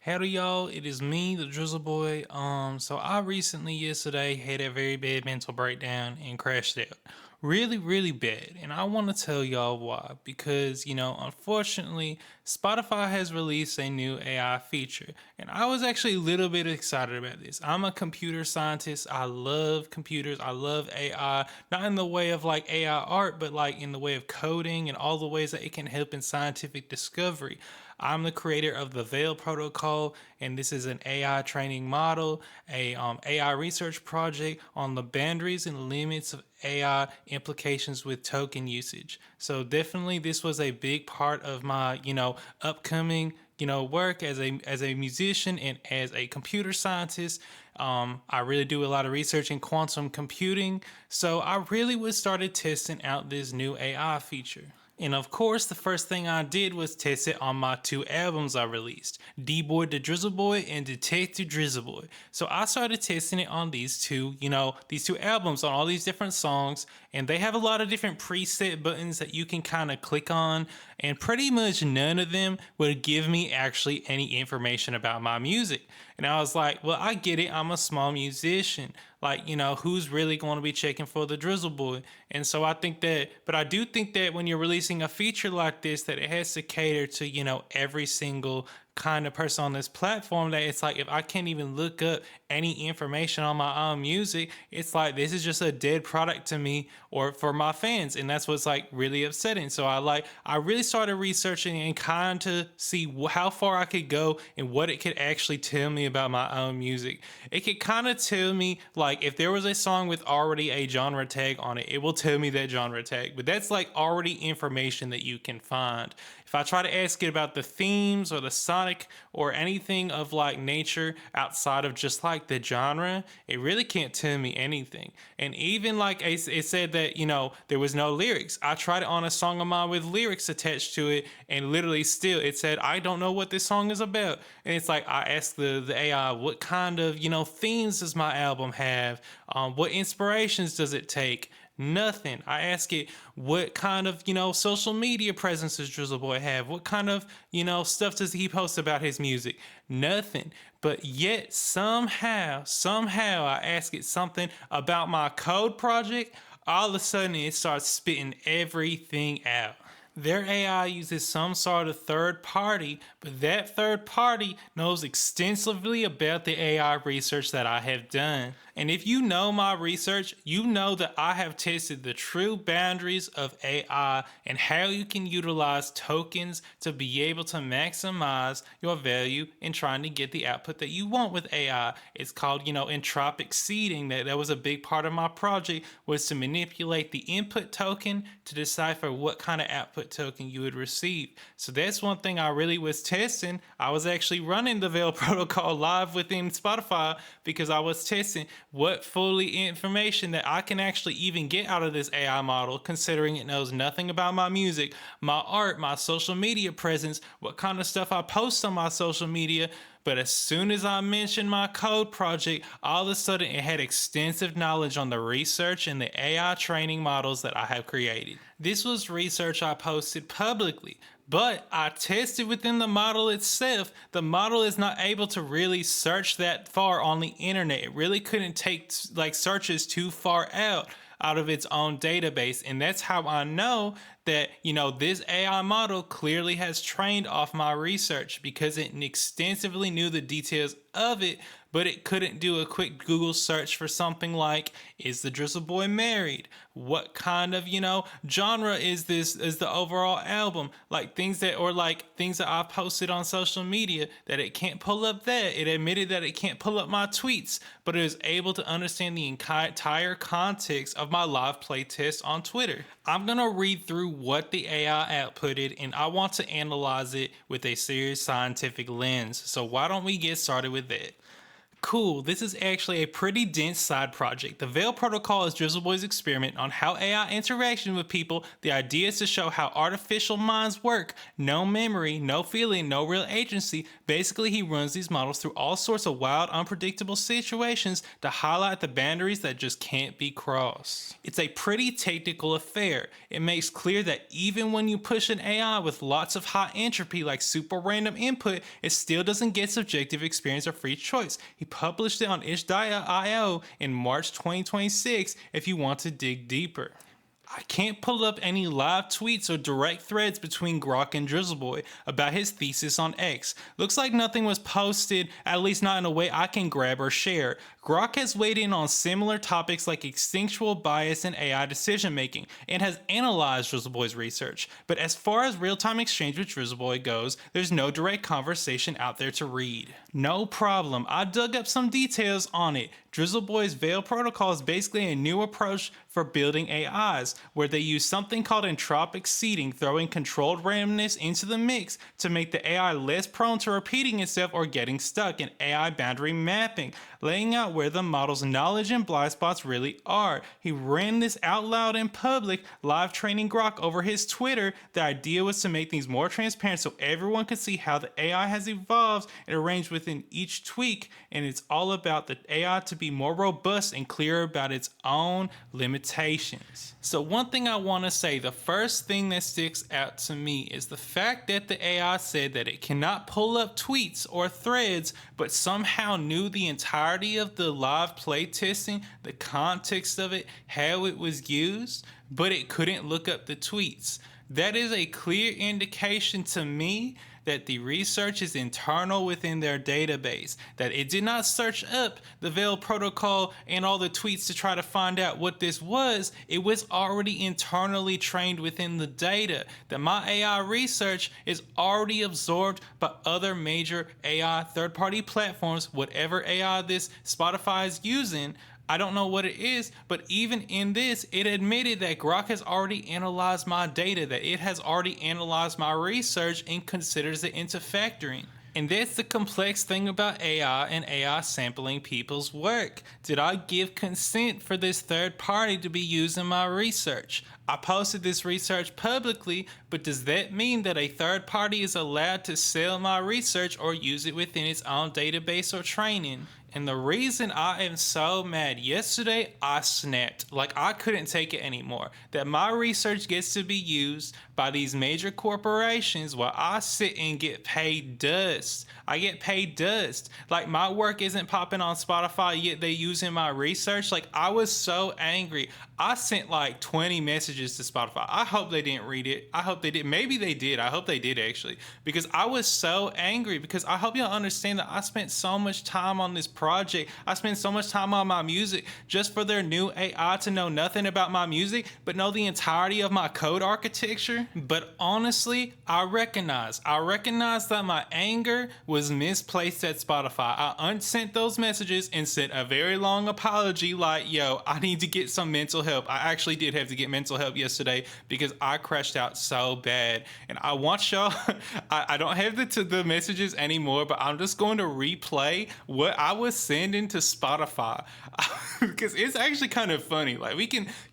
Howdy y'all, it is me, the Drizzleboy. So I recently yesterday had a very bad mental breakdown and crashed out. Really bad. And I want to tell y'all why. Because, unfortunately, Spotify has released a new AI feature. And I was actually a little bit excited about this. I'm a computer scientist. I love computers. I love AI. Not in the way of like AI art, but like in the way of coding and all the ways that it can help in scientific discovery. I'm the creator of the Veil Protocol, and this is an AI training model, a AI research project on the boundaries and limits of AI implications with token usage. So definitely, this was a big part of my, upcoming, work as a musician and as a computer scientist. I really do a lot of research in quantum computing, so I really was started testing out this new AI feature. And of course, the first thing I did was test it on my two albums I released, DBOY the Drizzleboy and Detective Drizzleboy. So I started testing it on these two albums on all these different songs, and they have a lot of different preset buttons that you can kind of click on, and pretty much none of them would give me actually any information about my music. And I was like, well, I get it. I'm a small musician. Like, who's really going to be checking for the Drizzleboy? And so I do think that when you're releasing a feature like this, that it has to cater to, every single kind of person on this platform, that it's like if I can't even look up any information on my own music, it's like this is just a dead product to me or for my fans, and that's what's like really upsetting. So I really started researching and kind to see how far I could go and what it could actually tell me about my own music. It could kind of tell me like if there was a song with already a genre tag on it, it will tell me that genre tag, but that's like already information that you can find. If I try to ask it about the themes or the sonic or anything of like nature outside of just like the genre, it really can't tell me anything. And even like it said that, there was no lyrics. I tried it on a song of mine with lyrics attached to it, and literally still it said, I don't know what this song is about. And it's like I asked the AI, what kind of, themes does my album have? What inspirations does it take? Nothing. I ask it, what kind of, social media presence does Drizzleboy have? What kind of, stuff does he post about his music? Nothing. But yet somehow I ask it something about my code project, all of a sudden it starts spitting everything out. Their AI uses some sort of third party, but that third party knows extensively about the AI research that I have done. And if you know my research, you know that I have tested the true boundaries of AI and how you can utilize tokens to be able to maximize your value in trying to get the output that you want with AI. It's called, entropic seeding. That was a big part of my project, was to manipulate the input token to decipher what kind of output token you would receive. So that's one thing I really was testing. I was actually running the Veil protocol live within Spotify because I was testing what fully information that I can actually even get out of this AI model, considering it knows nothing about my music, my art, my social media presence, what kind of stuff I post on my social media. But as soon as I mentioned my code project, all of a sudden it had extensive knowledge on the research and the AI training models that I have created. This was research I posted publicly, but I tested within the model itself. The model is not able to really search that far on the internet. It really couldn't take like searches too far out of its own database. And that's how I know that, this AI model clearly has trained off my research, because it extensively knew the details of it, but it couldn't do a quick Google search for something like, is the Drizzleboy married? What kind of, genre is the overall album? Like things that I've posted on social media, that it can't pull up that. It admitted that it can't pull up my tweets, but it is able to understand the entire context of my live playtest on Twitter. I'm gonna read through what the AI outputted, and I want to analyze it with a serious scientific lens. So why don't we get started with that? Cool, this is actually a pretty dense side project. The Veil protocol is Drizzleboy's experiment on how AI interaction with people. The idea is to show how artificial minds work. No memory, no feeling, no real agency. Basically, he runs these models through all sorts of wild, unpredictable situations to highlight the boundaries that just can't be crossed. It's a pretty technical affair. It makes clear that even when you push an AI with lots of high entropy like super random input, it still doesn't get subjective experience or free choice. He published it on itch.io in March 2026 if you want to dig deeper. I can't pull up any live tweets or direct threads between Grok and Drizzleboy about his thesis on X. Looks like nothing was posted, at least not in a way I can grab or share. Grok has weighed in on similar topics like instinctual bias in AI decision making and has analyzed Drizzleboy's research. But as far as real-time exchange with Drizzleboy goes, there's no direct conversation out there to read. No problem, I dug up some details on it. Drizzleboy's Veil protocol is basically a new approach for building AIs, where they use something called entropic seeding, throwing controlled randomness into the mix to make the AI less prone to repeating itself or getting stuck, in AI boundary mapping, laying out where the model's knowledge and blind spots really are. He ran this out loud in public, live training Grok over his Twitter. The idea was to make things more transparent so everyone could see how the AI has evolved and arranged within each tweak, and it's all about the AI to be more robust and clear about its own limitations. So one thing I want to say, the first thing that sticks out to me is the fact that the AI said that it cannot pull up tweets or threads, but somehow knew the entirety of the live playtesting, the context of it, how it was used, but it couldn't look up the tweets. That is a clear indication to me that the research is internal within their database, that it did not search up the Veil protocol and all the tweets to try to find out what this was. It was already internally trained within the data, that My AI research is already absorbed by other major AI third-party platforms, whatever AI this Spotify is using. I don't know what it is, but even in this, it admitted that Grok has already analyzed my data, that it has already analyzed my research and considers it into factoring. And that's the complex thing about AI and AI sampling people's work. Did I give consent for this third party to be using my research? I posted this research publicly, but does that mean that a third party is allowed to sell my research or use it within its own database or training? And the reason I am so mad, yesterday I snapped, like I couldn't take it anymore, that my research gets to be used by these major corporations while I sit and get paid dust. I get paid dust. Like my work isn't popping on Spotify, yet they using my research. Like I was so angry. I sent like 20 messages to Spotify. I hope they didn't read it. I hope they did. Maybe they did. I hope they did actually, because I was so angry, because I hope y'all understand that I spent so much time on this project. I spent so much time on my music just for their new AI to know nothing about my music, but know the entirety of my code architecture. But honestly, I recognize that my anger was misplaced at Spotify. I unsent those messages and sent a very long apology like, yo, I need to get some mental help. I actually did have to get mental help yesterday because I crashed out so bad. And I want y'all, I don't have the messages anymore, but I'm just going to replay what I was sending to Spotify because it's actually kind of funny. Like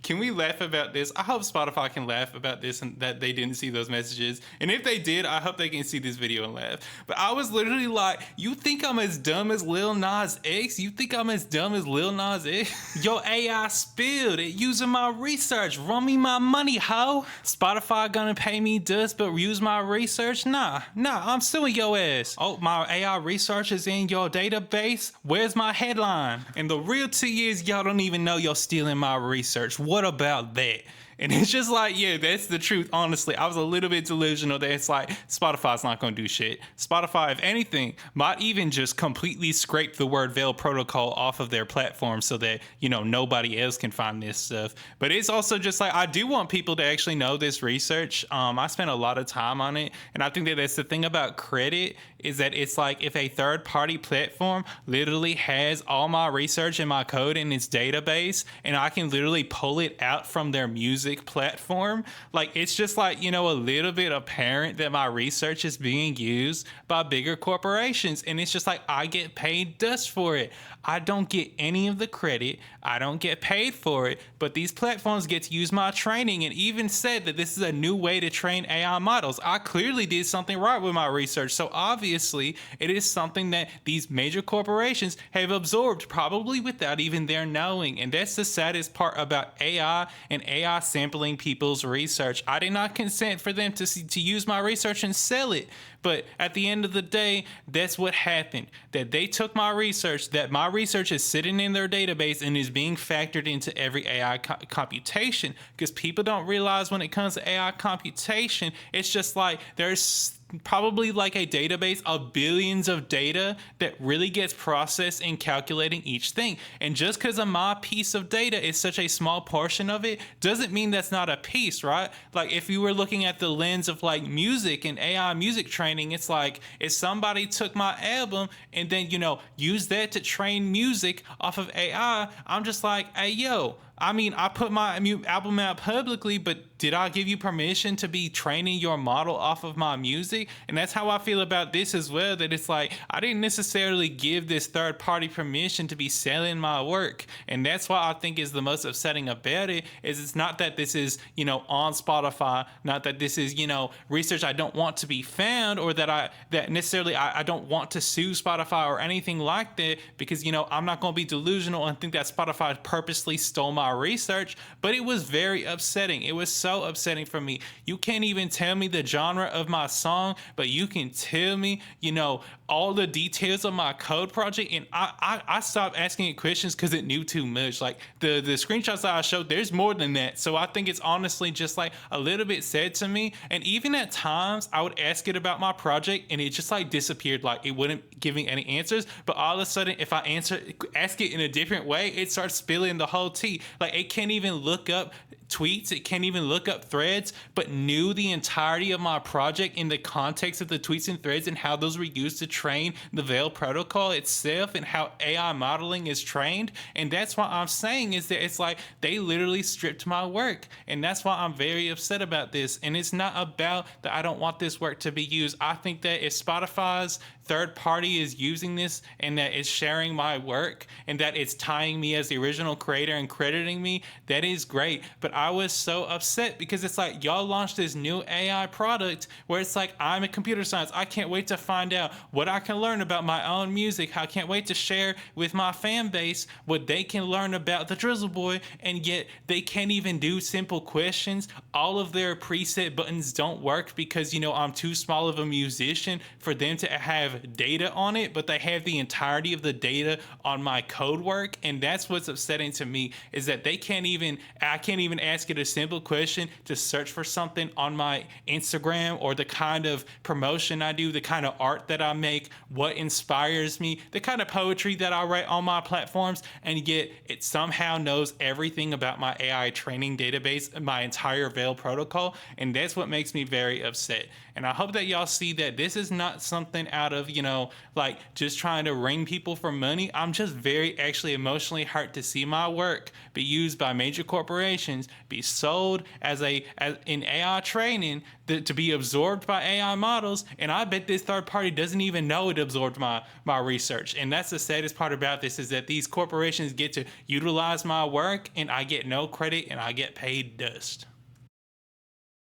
can we laugh about this? I hope Spotify can laugh about this and that they didn't see those messages. And if they did, I hope they can see this video and laugh. But I was literally like, you think I'm as dumb as Lil Nas X? You think I'm as dumb as Lil Nas X? Your AI spilled it using my research. Run me my money, ho. Spotify gonna pay me dust but use my research? Nah, I'm suing your ass. Oh, my AI research is in your database? Where's my headline? And the real tea is y'all don't even know you're stealing my research. What about that? And it's just like, yeah, that's the truth. Honestly, I was a little bit delusional that it's like Spotify's not going to do shit. Spotify, if anything, might even just completely scrape the word Veil protocol off of their platform so that, you know, nobody else can find this stuff. But it's also just like, I do want people to actually know this research. I spent a lot of time on it. And I think that that's the thing about credit, is that it's like if a third party platform literally has all my research and my code in its database, and I can literally pull it out from their music music platform, like it's just like, a little bit apparent that my research is being used by bigger corporations. And it's just like I get paid dust for it. I don't get any of the credit. I don't get paid for it. But these platforms get to use my training and even said that this is a new way to train AI models. I clearly did something right with my research. So obviously, it is something that these major corporations have absorbed, probably without even their knowing. And that's the saddest part about AI and AI sampling people's research. I did not consent for them to use my research and sell it. But at the end of the day, that's what happened. That they took my research, that my research is sitting in their database and is being factored into every AI computation. Because people don't realize when it comes to AI computation, it's just like there's probably like a database of billions of data that really gets processed in calculating each thing. And just because of my piece of data is such a small portion of it doesn't mean that's not a piece, right? Like if you were looking at the lens of like music and AI music training, it's like if somebody took my album and then, used that to train music off of AI, I'm just like, hey, yo, I mean, I put my album out publicly, but did I give you permission to be training your model off of my music? And that's how I feel about this as well, that it's like, I didn't necessarily give this third party permission to be selling my work. And that's why I think is the most upsetting about it, is it's not that this is, on Spotify, not that this is, research I don't want to be found, or that necessarily I don't want to sue Spotify or anything like that, because, I'm not going to be delusional and think that Spotify purposely stole my research. But it was very upsetting. It was so upsetting for me. You can't even tell me the genre of my song, but you can tell me, all the details of my code project. And I stopped asking it questions because it knew too much. Like the screenshots that I showed, there's more than that. So I think it's honestly just like a little bit sad to me. And even at times I would ask it about my project and it just like disappeared. Like it wouldn't give me any answers. But all of a sudden, if I ask it in a different way, it starts spilling the whole tea. Like it can't even look up tweets, it can't even look up threads, but knew the entirety of my project in the context of the tweets and threads and how those were used to train the Veil protocol itself and how AI modeling is trained. And that's what I'm saying, is that it's like they literally stripped my work. And that's why I'm very upset about this. And it's not about that I don't want this work to be used. I think that if Spotify's third party is using this and that it's sharing my work and that it's tying me as the original creator and crediting me, that is great. But I was so upset because it's like y'all launched this new AI product where it's like, I'm a computer science. I can't wait to find out what I can learn about my own music. I can't wait to share with my fan base what they can learn about the Drizzleboy, and yet they can't even do simple questions. All of their preset buttons don't work because, I'm too small of a musician for them to have data on it, but they have the entirety of the data on my code work. And that's what's upsetting to me, is that I can't even ask it a simple question to search for something on my Instagram, or the kind of promotion I do, the kind of art that I make, what inspires me, the kind of poetry that I write on my platforms, and yet it somehow knows everything about my AI training database, my entire Veil protocol. And that's what makes me very upset. And I hope that y'all see that this is not something out of, like just trying to wring people for money. I'm just very actually emotionally hurt to see my work be used by major corporations, be sold as in AI training, to be absorbed by AI models. And I bet this third party doesn't even know it absorbed my research. And that's the saddest part about this, is that these corporations get to utilize my work and I get no credit and I get paid dust.